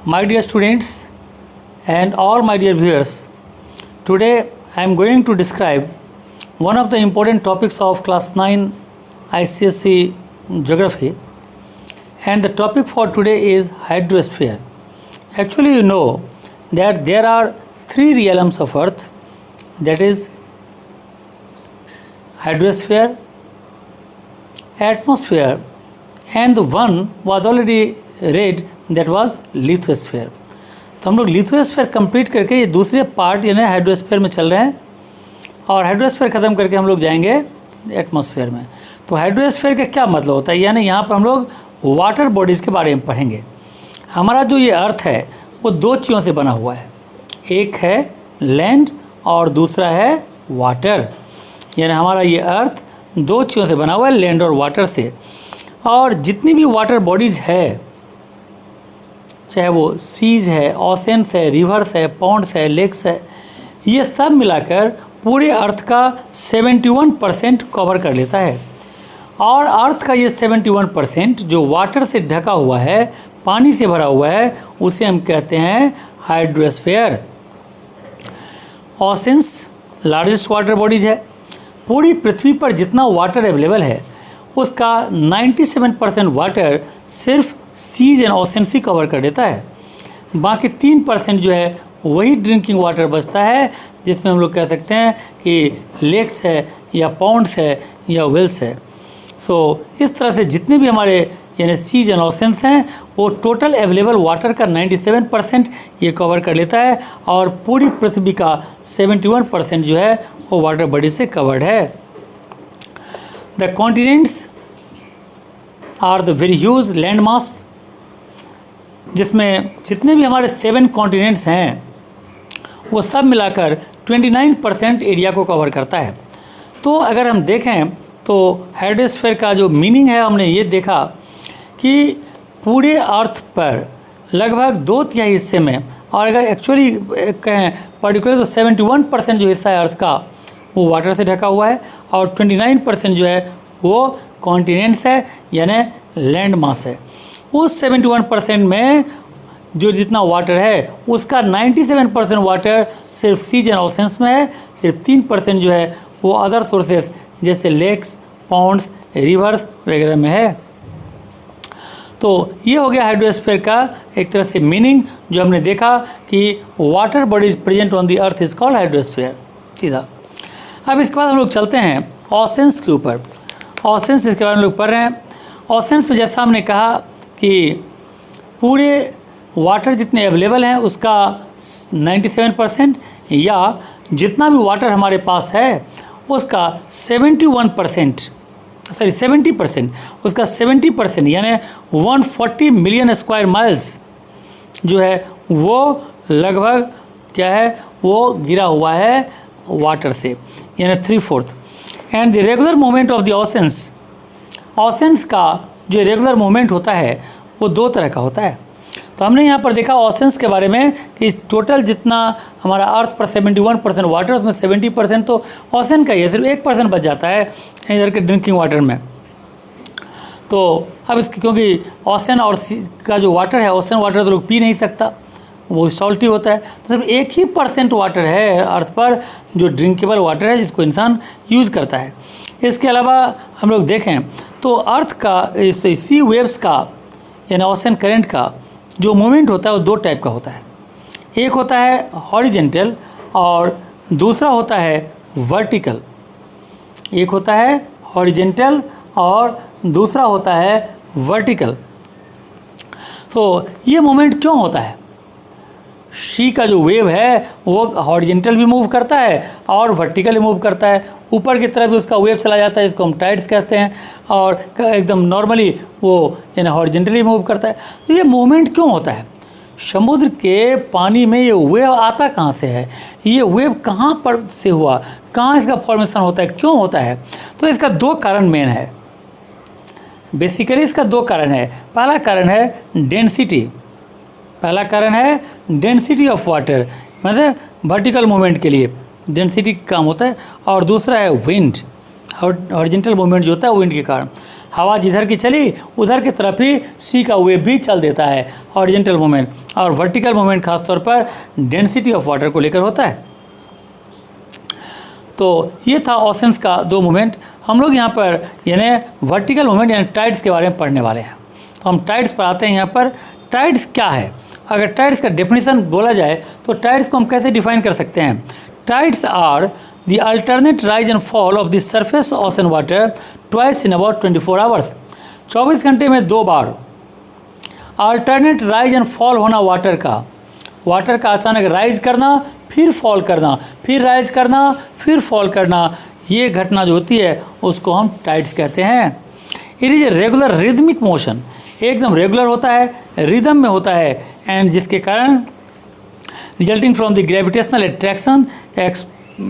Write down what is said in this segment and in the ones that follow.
My dear students and all my dear viewers, today I am going to describe one of the important topics of class 9 ICSE Geography, and the topic for today is hydrosphere. Actually, you know that there are three realms of Earth, that is hydrosphere, atmosphere, and the one was already read, that was lithosphere. तो हम लोग lithosphere complete करके ये दूसरे part यानी hydrosphere में चल रहे हैं, और हाइड्रोस्फीयर ख़त्म करके हम लोग जाएंगे एटमॉस्फेयर में. तो हाइड्रोस्फीयर का क्या मतलब होता है, यानी यहाँ पर हम लोग वाटर बॉडीज़ के बारे में पढ़ेंगे. हमारा जो ये अर्थ है वो दो चीज़ों से बना हुआ है, एक है लैंड और दूसरा है वाटर. यानी हमारा ये अर्थ दो चीज़ों से बना हुआ है, लैंड और वाटर से. और जितनी भी वाटर बॉडीज़ है, चाहे वो सीज है, ओशंस है, रिवर्स है, पॉन्ड्स है, लेक्स है, ये सब मिलाकर पूरे अर्थ का 71% कवर कर लेता है. और अर्थ का ये 71% जो वाटर से ढका हुआ है, पानी से भरा हुआ है, उसे हम कहते हैं hydrosphere. Oceans largest water bodies है. पूरी पृथ्वी पर जितना वाटर अवेलेबल है उसका 97% वाटर सिर्फ सीज एंड ओशन ही कवर कर देता है. बाकी 3% जो है वही ड्रिंकिंग वाटर बचता है, जिसमें हम लोग कह सकते हैं कि लेक्स है या पॉन्ड्स है या वेल्स है. सो इस तरह से जितने भी हमारे यानी सीज एंड ओशंस हैं वो टोटल अवेलेबल वाटर का 97% ये कवर कर लेता है, और पूरी पृथ्वी का 71% जो है वो वाटर बॉडी से कवर्ड है. The continents are the very huge land mass, जिसमें जितने भी हमारे 7 कॉन्टिनेंट्स हैं वो सब मिलाकर 29% एरिया को कवर करता है. तो अगर हम देखें तो हाइड्रोस्फीयर का जो मीनिंग है, हमने ये देखा कि पूरे अर्थ पर लगभग 2/3 हिस्से में, और अगर एक्चुअली कहें पर्टिकुलर तो 71% जो हिस्सा है अर्थ का वो वाटर से ढका हुआ है, और 29% जो है वो कॉन्टिनेंट्स है यानी लैंड मास है. उस 71% में जो जितना वाटर है उसका 97% वाटर सिर्फ सीज एंड ओशंस में है, सिर्फ 3% जो है वो अदर सोर्सेस जैसे लेक्स, पॉन्ड्स, रिवर्स वगैरह में है. तो ये हो गया हाइड्रोस्फीयर का एक तरह से मीनिंग, जो हमने देखा कि water bodies present on the earth is called hydrosphere. सीधा अब इसके बाद हम लोग चलते हैं ओशंस के ऊपर. ओशंस इसके बारे में लोग पढ़ रहे हैं. ओशंस में जैसा हमने कहा कि पूरे वाटर जितने अवेलेबल हैं उसका 97%, या जितना भी वाटर हमारे पास है उसका 70% उसका 70% यानी 140 मिलियन स्क्वायर माइल्स जो है वो लगभग क्या है वो गिरा हुआ है वाटर से, यानी 3/4. And the regular movement of the oceans का जो रेगुलर मूवमेंट होता है वो दो तरह का होता है. तो हमने यहाँ पर देखा ओशंस के बारे में कि टोटल जितना हमारा अर्थ पर 71% वाटर, उसमें 70% तो ओशन का ही है, सिर्फ 1% बच जाता है इधर के ड्रिंकिंग वाटर में. तो अब इसकी क्योंकि ओशन और का जो वाटर है, ओशन वाटर तो लोग पी नहीं सकता, वो सॉल्टी होता है, तो सिर्फ 1% वाटर है अर्थ पर जो ड्रिंकेबल वाटर है जिसको इंसान यूज़ करता है. इसके अलावा हम लोग देखें तो अर्थ का सी वेव्स का यानी ओशन करंट का जो मूवमेंट होता है वो दो टाइप का होता है. एक होता है हॉरिजेंटल और दूसरा होता है वर्टिकल. एक होता है हॉरिजेंटल और दूसरा होता है वर्टिकल. तो ये मूवमेंट क्यों होता है? सी का जो वेव है वो हॉरिजेंटल भी मूव करता है और वर्टिकल भी मूव करता है. ऊपर की तरफ भी उसका वेव चला जाता है, इसको हम टाइड्स कहते हैं, और एकदम नॉर्मली वो यानी हॉरिजेंटली मूव करता है. तो ये मूवमेंट क्यों होता है? समुद्र के पानी में ये वेव आता कहाँ से है, ये वेव कहाँ पर से हुआ, कहाँ इसका फॉर्मेशन होता है, क्यों होता है? तो इसका दो कारण मेन है. बेसिकली इसका दो कारण है. पहला कारण है डेंसिटी. पहला कारण है डेंसिटी ऑफ वाटर, मतलब वर्टिकल मूवमेंट के लिए डेंसिटी काम होता है, और दूसरा है विंड, हॉरिजॉन्टल मूवमेंट जो होता है विंड के कारण. हवा जिधर की चली उधर की तरफ ही सी का वेव भी चल देता है, हॉरिजॉन्टल मूवमेंट। और वर्टिकल मूवमेंट खासतौर पर डेंसिटी ऑफ वाटर को लेकर होता है। तो ये था ओशंस का दो मूवमेंट। हम लोग यहाँ पर यानी वर्टिकल मूवमेंट यानी टाइड्स के बारे में पढ़ने वाले हैं। तो हम टाइड्स पर आते हैं। यहाँ पर टाइड्स क्या है? अगर टाइड्स का डेफिनेशन बोला जाए तो टाइड्स को हम कैसे डिफाइन कर सकते हैं? Tides are the alternate rise and fall of the surface ocean water twice in about 24 hours. 24 घंटे में 2 बार अल्टरनेट राइज एंड फॉल होना वाटर का अचानक राइज करना फिर फॉल करना, फिर राइज करना फिर फॉल करना, ये घटना जो होती है उसको हम टाइड्स कहते हैं। It is a regular rhythmic motion, एकदम रेगुलर होता है, रिदम में होता है, एंड जिसके कारण resulting from the gravitational attraction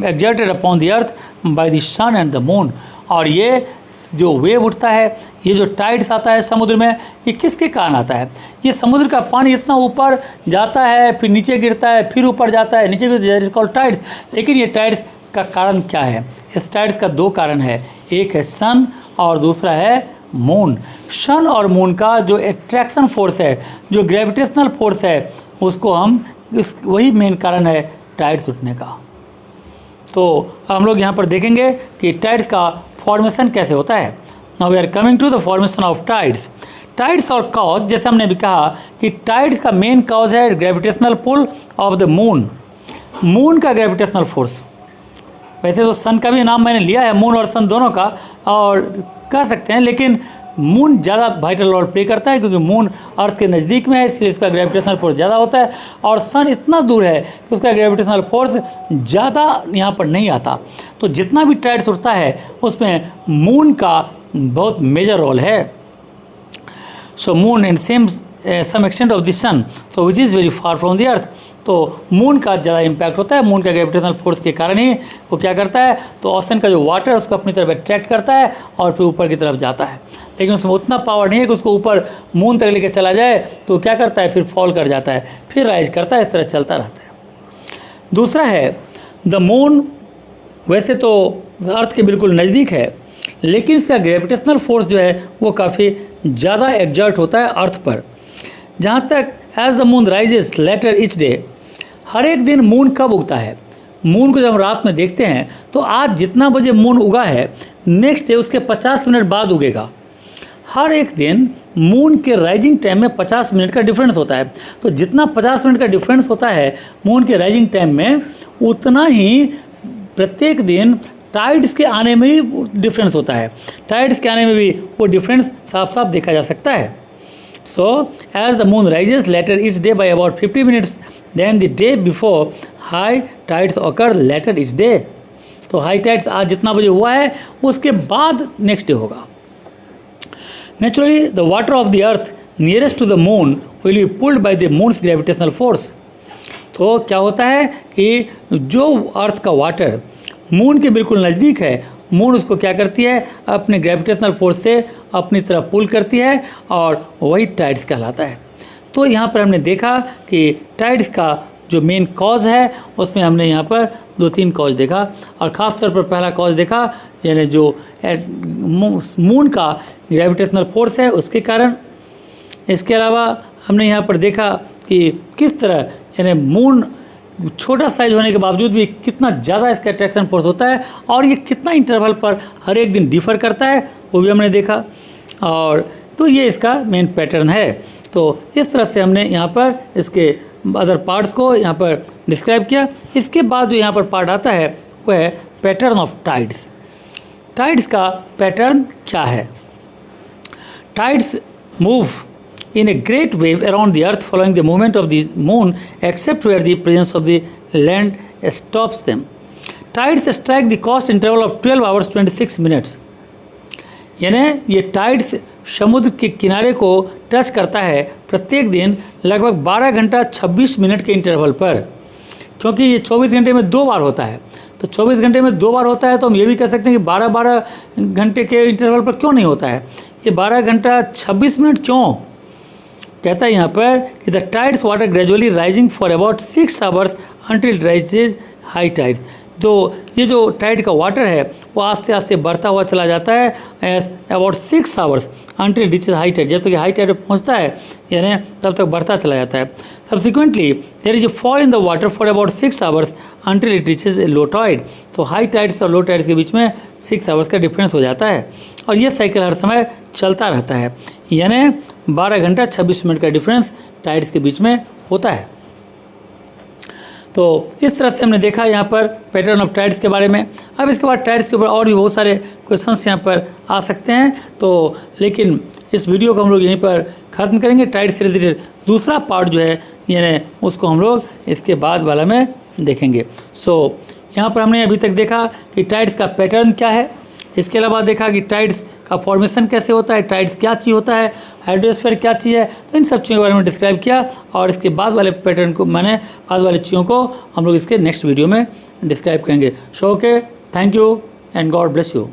exerted upon the earth by the sun and the moon। और ये जो वेव उठता है, ये जो टाइड्स आता है समुद्र में, ये किसके कारण आता है? ये समुद्र का पानी इतना ऊपर जाता है, फिर नीचे गिरता है, फिर ऊपर जाता है, नीचे गिरता है, इट इज कॉल्ड टाइड्स। लेकिन ये टाइड्स का कारण क्या है? इस टाइड्स का 2 कारण है, एक है सन और दूसरा है मून। सन और मून का जो एट्रैक्शन फोर्स है, जो ग्रेविटेशनल फोर्स है, उसको हम वही मेन कारण है टाइड्स उठने का। तो हम लोग यहाँ पर देखेंगे कि टाइड्स का फॉर्मेशन कैसे होता है। Now we are coming to the formation of tides. Tides और कॉज, जैसे हमने भी कहा कि टाइड्स का मेन कॉज है gravitational pull of the moon, moon का ग्रेविटेशनल फोर्स। वैसे तो सन का भी नाम मैंने लिया है, मून और सन दोनों का, और कह सकते हैं, लेकिन मून ज़्यादा वाइटल रोल प्ले करता है क्योंकि मून अर्थ के नज़दीक में है, इसलिए इसका ग्रेविटेशनल फोर्स ज़्यादा होता है। और सन इतना दूर है कि उसका ग्रेविटेशनल फोर्स ज़्यादा यहाँ पर नहीं आता। तो जितना भी टाइड्स उठता है उसमें मून का बहुत मेजर रोल है। So moon and some extent of the sun, so which is very far from the earth. तो मून का ज़्यादा इम्पैक्ट होता है, मून का ग्रेविटेशनल फोर्स के कारण ही वो क्या करता है, तो ओशन का जो वाटर है उसको अपनी तरफ अट्रैक्ट करता है और फिर ऊपर की तरफ जाता है। लेकिन उसमें उतना पावर नहीं है कि उसको ऊपर मून तक लेकर चला जाए, तो क्या करता है, फिर फॉल कर जाता है, फिर राइज करता है, इस तरह चलता रहता है। दूसरा है द मून, वैसे तो अर्थ के बिल्कुल नज़दीक है, लेकिन इसका ग्रेविटेशनल फोर्स जो है वो काफ़ी ज़्यादा एग्जर्ट होता है अर्थ पर। जहाँ तक as the moon rises later each day, हर एक दिन मून कब उगता है? मून को जब हम रात में देखते हैं तो आज जितना बजे मून उगा है, नेक्स्ट डे उसके 50 मिनट बाद उगेगा। हर एक दिन मून के राइजिंग टाइम में 50 मिनट का डिफरेंस होता है। तो जितना 50 मिनट का डिफरेंस होता है मून के राइजिंग टाइम में, उतना ही प्रत्येक दिन टाइड्स के आने में भी डिफरेंस होता है। टाइड्स के आने में भी वो डिफरेंस साफ साफ देखा जा सकता है। So, as the moon rises later each day by about 50 minutes than the day before, high tides occur later each day। तो हाई टाइड्स आज जितना बजे हुआ है उसके बाद नेक्स्ट डे होगा। Naturally the water of the earth nearest to the moon will be pulled by the moon's gravitational force. तो क्या होता है कि जो अर्थ का वाटर मून के बिल्कुल नज़दीक है, मून उसको क्या करती है, अपने ग्रेविटेशनल फोर्स से अपनी तरफ पुल करती है और वही टाइड्स कहलाता है। तो यहाँ पर हमने देखा कि टाइड्स का जो मेन कॉज है उसमें हमने यहाँ पर 2-3 कॉज देखा, और ख़ास तौर पर पहला कॉज देखा यानी जो मून का ग्रेविटेशनल फोर्स है उसके कारण। इसके अलावा हमने यहाँ पर देखा कि किस तरह यानी मून छोटा साइज होने के बावजूद भी कितना ज़्यादा इसका अट्रैक्शन फोर्स होता है और ये कितना इंटरवल पर हर एक दिन डिफ़र करता है, वो भी हमने देखा। और तो ये इसका मेन पैटर्न है। तो इस तरह से हमने यहाँ पर इसके अदर पार्ट्स को यहाँ पर डिस्क्राइब किया। इसके बाद जो यहाँ पर पार्ट आता है वो है पैटर्न ऑफ टाइड्स। टाइड्स का पैटर्न क्या है? Tides move in a great wave around the earth following the movement of the moon, except where the presence of the land stops them। Tides strike the coast interval of 12 hours 26 minutes। यानी ये tides समुद्र के किनारे को touch करता है प्रत्येक दिन लगभग 12 घंटा 26 मिनट के इंटरवल पर। क्योंकि ये 24 घंटे में 2 बार होता है, तो 24 घंटे में 2 बार होता है, तो हम ये भी कह सकते हैं कि 12-12 घंटे के इंटरवल पर क्यों नहीं होता है, ये 12 घंटा 26 मिनट क्यों? कहता है यहाँ पर कि the tides water gradually rising for about 6 hours until it rises high tides. तो ये जो टाइड का वाटर है वो आस्ते आस्ते बढ़ता हुआ चला जाता है as about 6 hours until reaches high tide. जब तक हाई टाइड पर पहुँचता है यानी तब तक बढ़ता चला जाता है। Subsequently there is a fall in the water for about 6 hours until it reaches a low tide. तो हाई टाइड्स और लो टाइड्स के बीच में 6 आवर्स का डिफरेंस हो जाता है और ये साइकिल हर समय चलता रहता है, यानी 12 घंटा 26 मिनट का डिफरेंस टाइड्स के बीच में होता है। तो इस तरह से हमने देखा यहाँ पर पैटर्न ऑफ टाइड्स के बारे में। अब इसके बाद टाइड्स के ऊपर और भी बहुत सारे क्वेश्चंस यहाँ पर आ सकते हैं, तो लेकिन इस वीडियो को हम लोग यहीं पर ख़त्म करेंगे। टाइड्स से रिलेटेड दूसरा पार्ट जो है यानी उसको हम लोग इसके बाद वाला में देखेंगे। सो यहाँ पर हमने अभी तक देखा कि टाइड्स का पैटर्न क्या है, इसके अलावा देखा कि टाइड्स का फॉर्मेशन कैसे होता है, टाइड्स क्या चीज़ होता है, हाइड्रोस्फीयर क्या चीज़ है, तो इन सब चीज़ों के बारे में डिस्क्राइब किया और इसके बाद वाले पैटर्न को मैंने बाद वाली चीज़ों को हम लोग इसके नेक्स्ट वीडियो में डिस्क्राइब करेंगे। So okay, thank you and God bless you.